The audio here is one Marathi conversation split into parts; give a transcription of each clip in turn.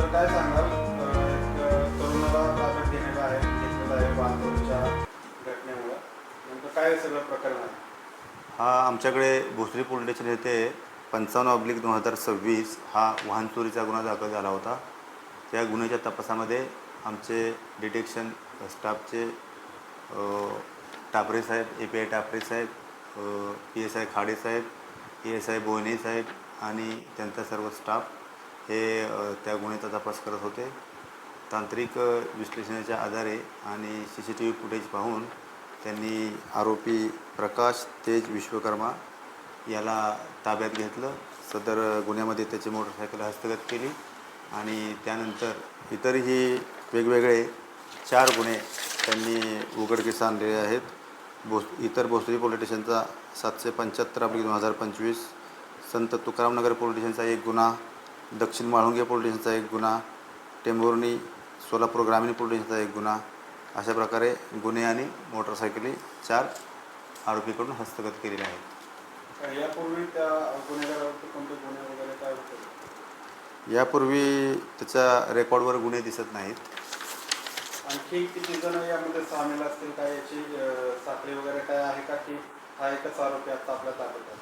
सर काय सांगाल एक तरुणाला ताब्यात घेतलेलं आहे बांधवडच्या घटनेमुळं नेमकं काय सगळं प्रकरण आहे? हा आमच्याकडे भोसरी पोलीस स्टेशन येथे 55/2026 हा वाहन चोरीचा गुन्हा दाखल झाला होता. त्या गुन्ह्याच्या तपासामध्ये आमचे डिटेक्शन स्टाफचे टापरे साहेब, API टापरे साहेब, PSI खाडे साहेब, ASI बोयने साहेब आणि त्यांचा सर्व स्टाफ हे त्या गुन्ह्याचा तपास करत होते. तांत्रिक विश्लेषणाच्या आधारे आणि CCTV फुटेज पाहून त्यांनी आरोपी प्रकाश तेज विश्वकर्मा याला ताब्यात घेतलं. सदर गुन्ह्यामध्ये त्याची मोटरसायकल हस्तगत केली आणि त्यानंतर इतरही वेगवेगळे 4 गुन्हे त्यांनी उघडकीस आणलेले आहेत. इतर भोसरी पोलीस स्टेशनचा 775/2025, संत तुकारामनगर पोलीस स्टेशनचा 1 गुन्हा, दक्षिण माळुंगे पोलीस स्टेशनचा 1 गुन्हा, टेंभुर्णी सोलापूर ग्रामीण पोलीस स्टेशनचा 1 गुन्हा, अशा प्रकारे गुन्हे आणि मोटरसायकली 4 आरोपीकडून हस्तगत केलेले आहेत. यापूर्वी त्या गुन्हेगारावरती कोणते गुन्हे वगैरे काय होते? यापूर्वी त्याच्या रेकॉर्डवर गुन्हे दिसत नाहीत. आणखी किती जण यामध्ये सामील असतील काय याची साखळी वगैरे काय आहे का, की हा एकच आरोपी आता आपल्या ताब्यात आहे?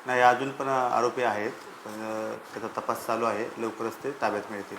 नाही, अजून पण आरोपी आहेत, पण त्याचा तपास चालू आहे. लवकरच ते ताब्यात मिळतील.